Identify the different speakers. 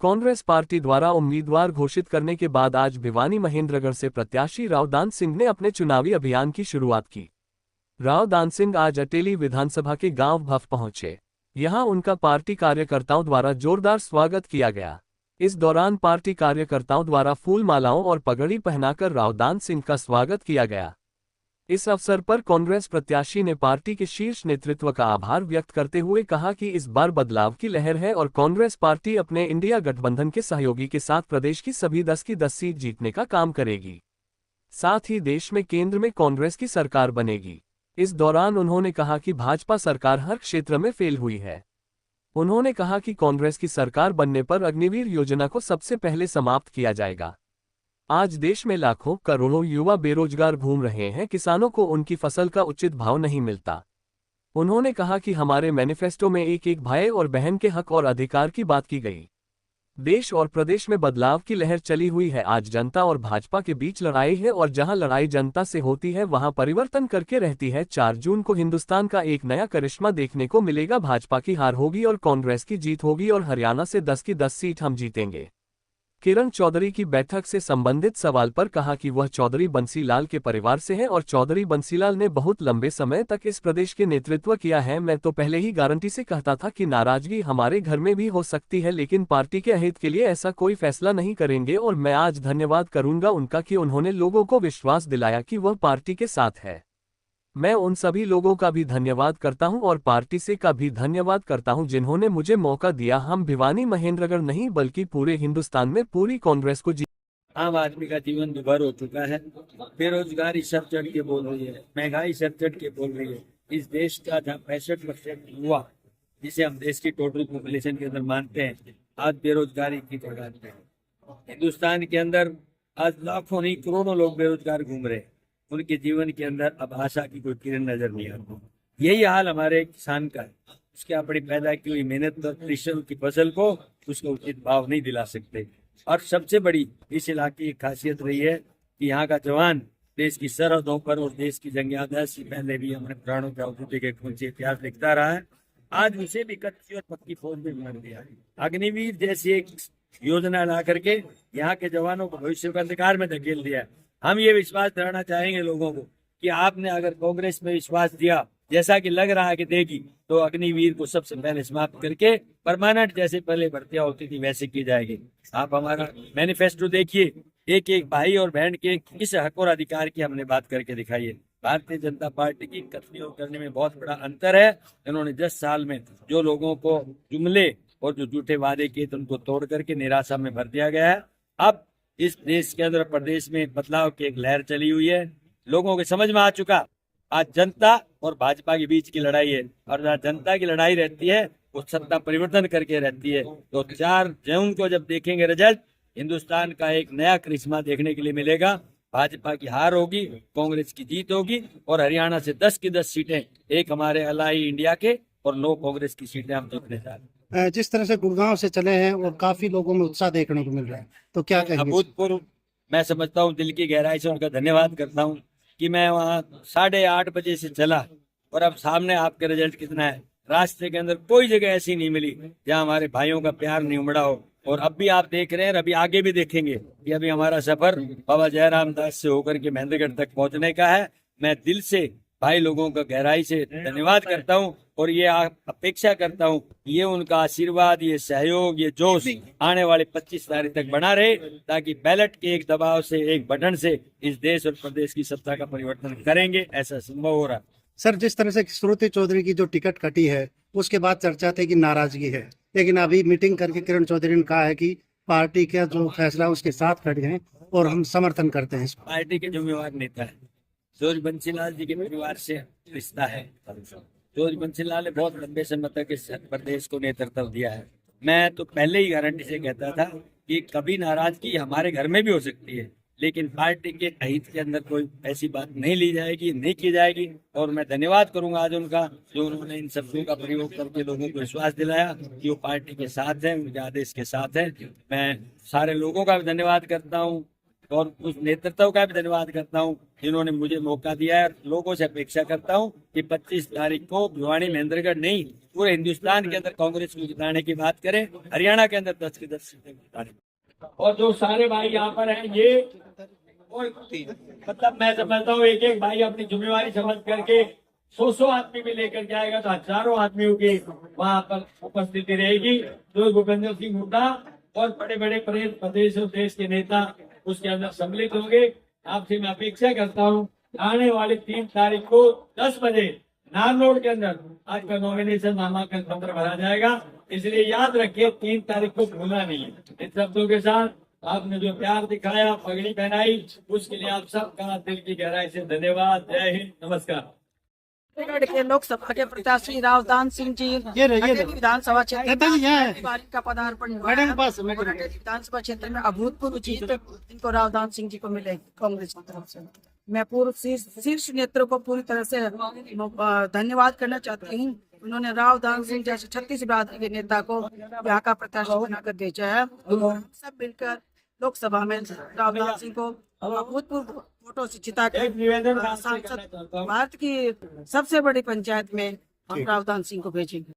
Speaker 1: Congress party द्वारा उम्मीदवार घोषित करने के बाद आज भिवानी महेंद्रगढ़ से प्रत्याशी राव दान सिंह ने अपने चुनावी अभियान की शुरुआत की। राव दान सिंह आज अटेली विधानसभा के गांव भफ पहुंचे। यहां उनका पार्टी कार्यकर्ताओं द्वारा जोरदार स्वागत किया गया। इस दौरान पार्टी कार्यकर्ताओं द्वारा फूल मालाओं और पगड़ी पहनाकर राव दान सिंह का स्वागत किया गया। इस अवसर पर कांग्रेस प्रत्याशी ने पार्टी के शीर्ष नेतृत्व का आभार व्यक्त करते हुए कहा कि इस बार बदलाव की लहर है और कांग्रेस पार्टी अपने इंडिया गठबंधन के सहयोगी के साथ प्रदेश की सभी 10 की 10 सीट जीतने का काम करेगी। साथ ही देश में केंद्र में कांग्रेस की सरकार बनेगी। इस दौरान उन्होंने कहा कि भाजपा सरकार हर क्षेत्र में फेल हुई है। उन्होंने कहा कि कांग्रेस की सरकार बनने पर अग्निवीर योजना को सबसे पहले समाप्त किया जाएगा। आज देश में लाखों करोड़ों युवा बेरोजगार घूम रहे हैं, किसानों को उनकी फसल का उचित भाव नहीं मिलता। उन्होंने कहा कि हमारे मैनिफेस्टो में एक एक भाई और बहन के हक और अधिकार की बात की गई। देश और प्रदेश में बदलाव की लहर चली हुई है। आज जनता और भाजपा के बीच लड़ाई है और जहां लड़ाई जनता से होती है वहां परिवर्तन करके रहती है। 4 जून को हिंदुस्तान का एक नया करिश्मा देखने को मिलेगा। भाजपा की हार होगी और कांग्रेस की जीत होगी और हरियाणा से 10 की 10 सीट हम जीतेंगे। किरण चौधरी की बैठक से संबंधित सवाल पर कहा कि वह चौधरी बंसीलाल के परिवार से हैं और चौधरी बंसीलाल ने बहुत लंबे समय तक इस प्रदेश के नेतृत्व किया है। मैं तो पहले ही गारंटी से कहता था कि नाराजगी हमारे घर में भी हो सकती है, लेकिन पार्टी के हित के लिए ऐसा कोई फैसला नहीं करेंगे और मैं आज धन्यवाद करूंगा उनका कि उन्होंने लोगों को विश्वास दिलाया कि वह पार्टी के साथ है। मैं उन सभी लोगों का भी धन्यवाद करता हूं और पार्टी से का भी धन्यवाद करता हूं जिन्होंने मुझे मौका दिया। हम भिवानी महेंद्रगढ़ नहीं बल्कि पूरे हिंदुस्तान में पूरी कांग्रेस को
Speaker 2: आम आदमी का जीवन दुभर हो चुका है। बेरोजगारी सर चढ़ के बोल रही है, महंगाई सर चढ़ के बोल रही है। इस देश का जहाँ 65% युवा, जिसे हम देश की टोटल पॉपुलेशन के अंदर मानते हैं, आज बेरोजगारी की जगह पे है। हिंदुस्तान के अंदर आज लाखों नहीं करोड़ों लोग बेरोजगार घूम रहे हैं। उनके जीवन के अंदर अब आशा की कोई किरण नजर नहीं आती। यही हाल हमारे किसान का है। उसके अपनी पैदा की हुई मेहनत और परिश्रम की फसल को उसको उचित भाव नहीं दिला सकते। और सबसे बड़ी इस इलाके की खासियत रही है कि यहाँ का जवान देश की सरहदों पर और देश की जंग आजाद से पहले भी अपने प्राणों की आहुति के खून से प्यार लिखता रहा है। आज उसे भी कच्ची और पक्की फौज में मार दिया। अग्निवीर जैसी एक योजना ला करके यहाँ के जवानों को भविष्य का अंधकार में धकेल दिया। हम ये विश्वास दिलाना चाहेंगे लोगों को कि आपने अगर कांग्रेस में विश्वास दिया, जैसा कि लग रहा है कि देगी, तो अग्निवीर को सबसे पहले समाप्त करके परमानेंट जैसे पहले भर्तियां होती थी वैसे की जाएगी। आप हमारा मैनिफेस्टो देखिए, एक एक भाई और बहन के किस हक और अधिकार की हमने बात करके दिखाई है। भारतीय जनता पार्टी की कथनी और करने में बहुत बड़ा अंतर है। इन्होंने 10 साल में जो लोगों को जुमले और जो झूठे वादे किए थे उनको तोड़ करके निराशा में भर दिया गया है। अब इस देश के अंदर प्रदेश में बदलाव की एक लहर चली हुई है। लोगों के समझ में आ चुका आज जनता और भाजपा के बीच की लड़ाई है, और जहाँ जनता की लड़ाई रहती है वो सत्ता परिवर्तन करके रहती है। तो 4 जून को जब देखेंगे रिजल्ट, हिंदुस्तान का एक नया करिश्मा देखने के लिए मिलेगा। भाजपा की हार होगी, कांग्रेस की जीत होगी और हरियाणा से 10 की 10 सीटें एक हमारे अलाई इंडिया के और 9 कांग्रेस की सीटें हम जीतने जा रहे हैं।
Speaker 3: जिस तरह से गुड़गांव से चले हैं और काफी लोगों में उत्साह देखने को मिल रहा है, तो क्या कहेंगे?
Speaker 2: अभूतपूर्व, मैं समझता हूँ, दिल की गहराई से उनका धन्यवाद करता हूँ कि मैं वहाँ 8:30 बजे से चला और अब सामने आपके रिजल्ट कितना है। रास्ते के अंदर कोई जगह ऐसी नहीं मिली जहाँ हमारे भाइयों का प्यार नहीं उमड़ा हो। और अब भी आप देख रहे हैं, अभी आगे भी देखेंगे कि अभी हमारा सफर बाबा जयराम दास से होकर के महेंद्रगढ़ तक पहुंचने का है। मैं दिल से भाई लोगों का गहराई से धन्यवाद करता हूं और ये अपेक्षा करता हूं ये उनका आशीर्वाद, ये सहयोग, ये जोश आने वाले 25 तारीख तक बना रहे, ताकि बैलेट के एक दबाव से, एक बटन से इस देश और प्रदेश की सत्ता का परिवर्तन करेंगे। ऐसा संभव हो रहा है।
Speaker 3: सर, जिस तरह से श्रुति चौधरी की जो टिकट कटी है उसके बाद चर्चा थी कि नाराजगी है, लेकिन अभी मीटिंग करके किरण चौधरी ने कहा है कि पार्टी का जो फैसला है उसके साथ खड़े हैं और हम समर्थन करते हैं।
Speaker 2: पार्टी के जिम्मेवार नेता है, चौधरी बंसीलाल जी के परिवार से रिश्ता है। चौधरी बंसीलाल ने बहुत लंबे समय तक इस प्रदेश को नेतृत्व दिया है। मैं तो पहले ही गारंटी से कहता था कि कभी नाराजगी हमारे घर में भी हो सकती है, लेकिन पार्टी के हित के अंदर कोई ऐसी बात नहीं ली जाएगी, नहीं की जाएगी। और मैं धन्यवाद करूंगा आज उनका, जो उन्होंने इन शब्दों का प्रयोग करके लोगों को विश्वास दिलाया कि वो पार्टी के साथ है, उनके आदेश के साथ है। मैं सारे लोगों का भी धन्यवाद करता हूँ, और उस नेतृत्व का भी धन्यवाद करता हूँ जिन्होंने मुझे मौका दिया है। लोगों से अपेक्षा करता हूँ कि 25 तारीख को भिवानी महेंद्रगढ़ नहीं पूरे हिंदुस्तान के अंदर कांग्रेस को जिताने की बात करें, हरियाणा के अंदर 10 की 10 सीटें जिताने। और जो सारे भाई यहाँ पर हैं ये मतलब मैं समझता हूँ एक एक भाई अपनी जिम्मेवारी समझ करके 100 आदमी भी लेकर के आएगा तो हजारों आदमियों की वहाँ पर उपस्थिति रहेगी। जो भूपेंद्र सिंह हुड्डा और बड़े बड़े प्रदेश और देश के नेता उसके अंदर सम्मिलित होंगे। आपसे मैं अपेक्षा करता हूँ आने वाली 3 तारीख को 10 बजे नान रोड के अंदर आपका नॉमिनेशन नामांकन पत्र भरा जाएगा, इसलिए याद रखिए 3 तारीख को भूलना नहीं है। इन शब्दों के साथ आपने जो प्यार दिखाया, पगड़ी पहनाई, उसके लिए आप सबका दिल की गहराई से धन्यवाद। जय हिंद, नमस्कार।
Speaker 4: छत्तीसगढ़ के लोकसभा के प्रत्याशी रावदान सिंह जी अटेली विधानसभा क्षेत्र का पदार्पण हुआ है। और अटेली विधानसभा क्षेत्र में अभूतपूर्व जीत इनको रावदान सिंह जी को मिलेगी कांग्रेस की तरफ से। मैं पूर्व शीर्ष नेतृत्व को पूरी तरह से धन्यवाद करना चाहती हूँ। उन्होंने रावदान सिंह जैसे 36 बिरादरी के नेता को यहाँ का प्रत्याशी बनाकर भेजा है। हम सब मिलकर लोकसभा में रावदान सिंह को अभूतपूर्व वोटों से जिता कर सांसद भारत की सबसे बड़ी पंचायत में हम रावदान सिंह को भेजेंगे।